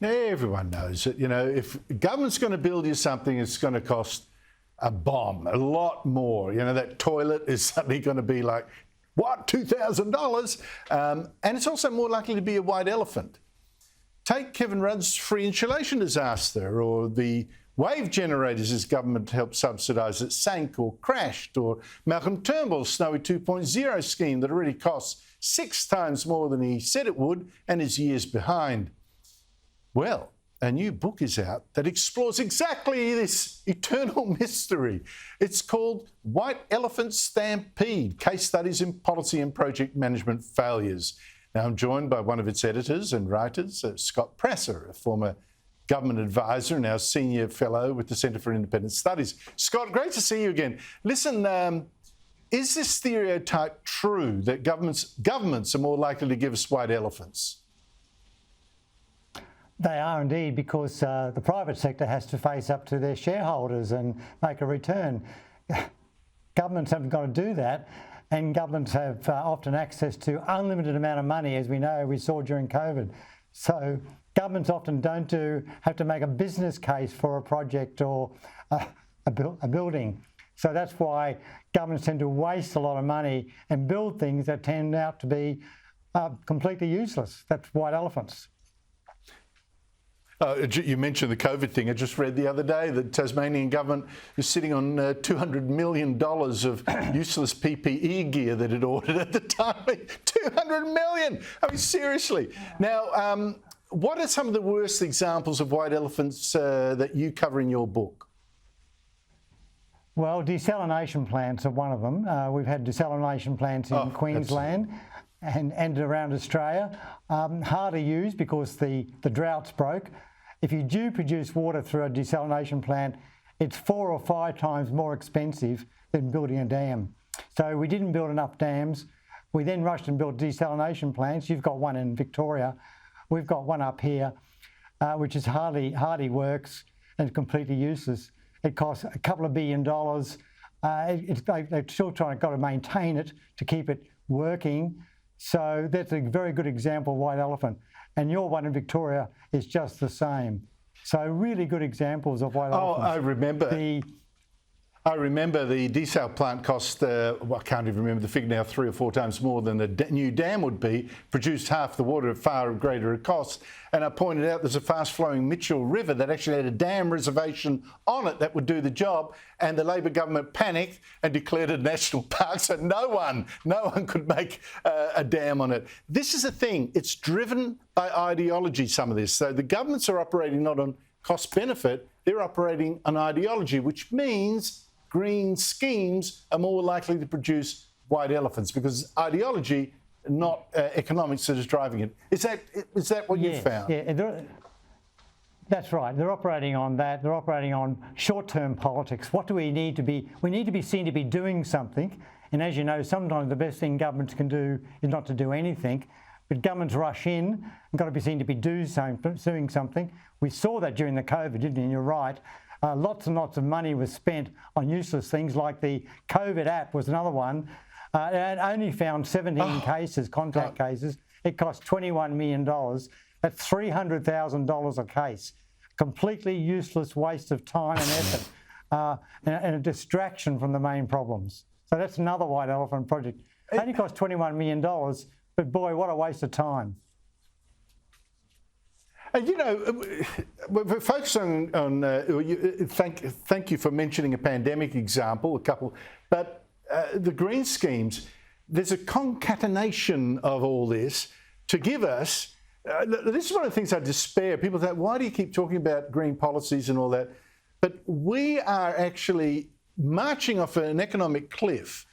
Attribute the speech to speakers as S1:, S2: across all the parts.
S1: Everyone knows it. You know, if government's going to build you something, it's going to cost a bomb, a lot more. You know, that toilet is suddenly going to be like, what, $2,000? And it's also more likely to be a white elephant. Take Kevin Rudd's free insulation disaster, or the wave generators his government helped subsidise that sank or crashed, or Malcolm Turnbull's Snowy 2.0 scheme that already costs 6 times more than he said it would and is years behind. Well, a new book is out that explores exactly this eternal mystery. It's called White Elephant Stampede, Case Studies in Policy and Project Management Failures. Now, I'm joined by one of its editors and writers, Scott Prasser, a former government advisor and our senior fellow with the Centre for Independent Studies. Scott, great to see you again. Listen, is this stereotype true that governments are more likely to give us white elephants?
S2: They are indeed, because the private sector has to face up to their shareholders and make a return. Governments haven't got to do that, and governments have often access to unlimited amount of money, as we know, we saw during COVID. So governments often don't have to make a business case for a project or a building. So that's why governments tend to waste a lot of money and build things that turn out to be completely useless. That's white elephants.
S1: You mentioned the COVID thing. I just read the other day that Tasmanian government is sitting on $200 million of useless PPE gear that it ordered at the time. $200 million! I mean, seriously. Now, what are some of the worst examples of white elephants that you cover in your book?
S2: Well, desalination plants are one of them. We've had desalination plants in Queensland and around Australia. Hard to use because the droughts broke. If you do produce water through a desalination plant, it's 4 or 5 times more expensive than building a dam. So we didn't build enough dams. We then rushed and built desalination plants. You've got one in Victoria. We've got one up here, which is hardly works and completely useless. It costs a couple of $1 billion. They're still got to maintain it to keep it working. So that's a very good example of white elephant. And your one in Victoria is just the same. So really good examples of white elephants.
S1: Oh, I remember the desal plant cost, I can't even remember the figure now, 3 or 4 times more than the new dam would be, produced half the water at far greater cost. And I pointed out there's a fast-flowing Mitchell River that actually had a dam reservation on it that would do the job, and the Labor government panicked and declared it a national park, so no one could make a dam on it. This is the thing, it's driven by ideology, some of this. So the governments are operating not on cost-benefit, they're operating on ideology, which means green schemes are more likely to produce white elephants because ideology, not economics, that is driving it. Is that what you've found?
S2: Yeah, that's right. They're operating on that. They're operating on short-term politics. What do we need to be? We need to be seen to be doing something. And as you know, sometimes the best thing governments can do is not to do anything. But governments rush in and got to be seen to be doing something. We saw that during the COVID, didn't we? And you're right. Lots and lots of money was spent on useless things, like the COVID app was another one. It only found 17 cases, contact cases. It cost $21 million. That's $300,000 a case. Completely useless waste of time and effort, and a distraction from the main problems. So that's another white elephant project. It only cost $21 million, but boy, what a waste of time.
S1: You know, we're focusing on thank you for mentioning a pandemic example, a couple, but the green schemes, there's a concatenation of all this to give us, this is one of the things I despair. People say, why do you keep talking about green policies and all that? But we are actually marching off an economic cliff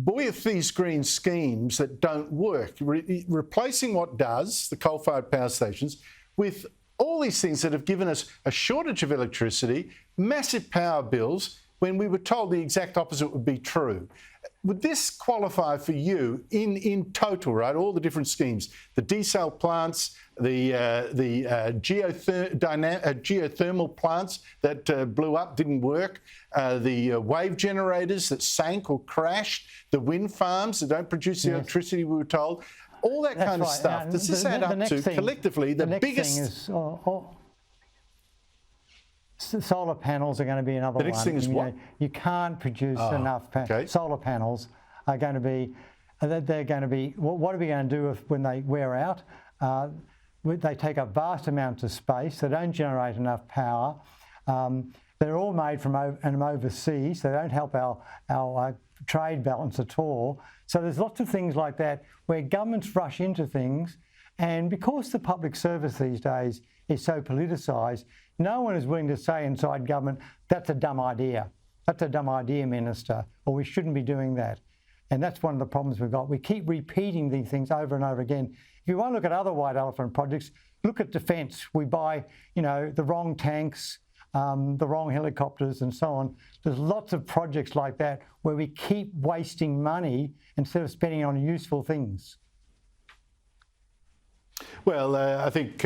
S1: with these green schemes that don't work, replacing what does, the coal-fired power stations, with all these things that have given us a shortage of electricity, massive power bills, when we were told the exact opposite would be true. Would this qualify for you in total, right? All the different schemes, the desal plants, the geothermal plants that blew up, didn't work, the wave generators that sank or crashed, the wind farms that don't produce the electricity we were told. all that
S2: That's
S1: kind of
S2: right.
S1: stuff.
S2: Now,
S1: Does this add up
S2: next
S1: to
S2: thing-
S1: collectively the
S2: next
S1: biggest?
S2: thing is, solar panels are going to be another one.
S1: The next thing is what?
S2: You can't produce enough
S1: okay.
S2: solar panels. Are going to be. They're going to be. What are we going to do when they wear out? They take up vast amounts of space. They don't generate enough power. They're all made from overseas. They don't help our trade balance at all. So there's lots of things like that where governments rush into things, and because the public service these days is so politicised, no one is willing to say inside government, that's a dumb idea. That's a dumb idea, Minister, or we shouldn't be doing that. And that's one of the problems we've got. We keep repeating these things over and over again. If you want to look at other white elephant projects, look at defence. We buy, the wrong tanks, the wrong helicopters and so on. There's lots of projects like that where we keep wasting money instead of spending it on useful things.
S1: Well, I think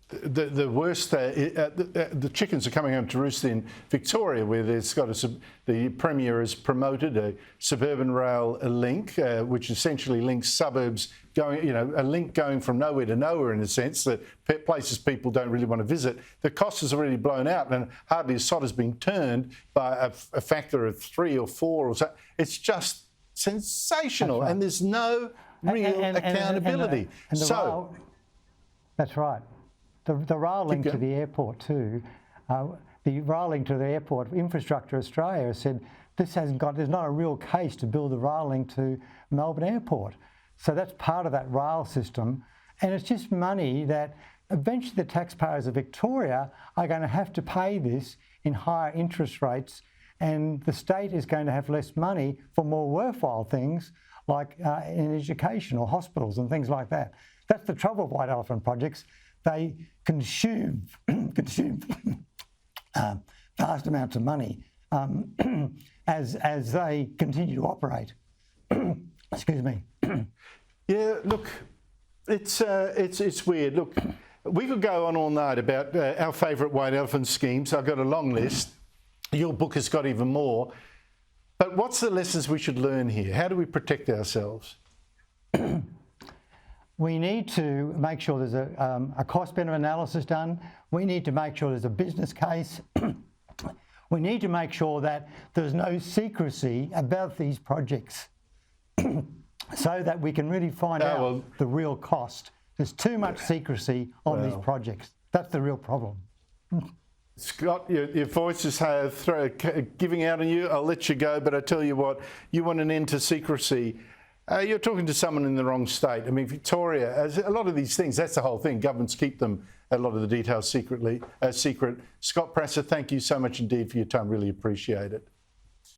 S1: the worst, the chickens are coming home to roost in Victoria, where the Premier has promoted a suburban rail link, which essentially links suburbs going, a link going from nowhere to nowhere in a sense, that places people don't really want to visit. The cost has already blown out and hardly a sod has been turned by a factor of 3 or 4 or so. It's just sensational,
S2: Right.
S1: and there's no real accountability.
S2: That's right. The rail link to the airport too. The rail link to the airport, Infrastructure Australia has said there's not a real case to build a rail link to Melbourne Airport. So that's part of that rail system, and it's just money that eventually the taxpayers of Victoria are going to have to pay this in higher interest rates, and the state is going to have less money for more worthwhile things like in education or hospitals and things like that. That's the trouble with white elephant projects. They consume vast amounts of money as they continue to operate. Excuse me.
S1: Yeah, look, it's weird. Look, we could go on all night about our favourite white elephant schemes. I've got a long list. Your book has got even more. But what's the lessons we should learn here? How do we protect ourselves?
S2: We need to make sure there's a cost-benefit analysis done. We need to make sure there's a business case. We need to make sure that there's no secrecy about these projects so that we can really find out the real cost. There's too much secrecy on these projects. That's the real problem.
S1: Scott, your voice is giving out on you. I'll let you go, but I tell you what, you want an end to secrecy. You're talking to someone in the wrong state. I mean, Victoria, as a lot of these things, that's the whole thing. Governments keep them, a lot of the details secret. Scott Prasser, thank you so much indeed for your time. Really appreciate it.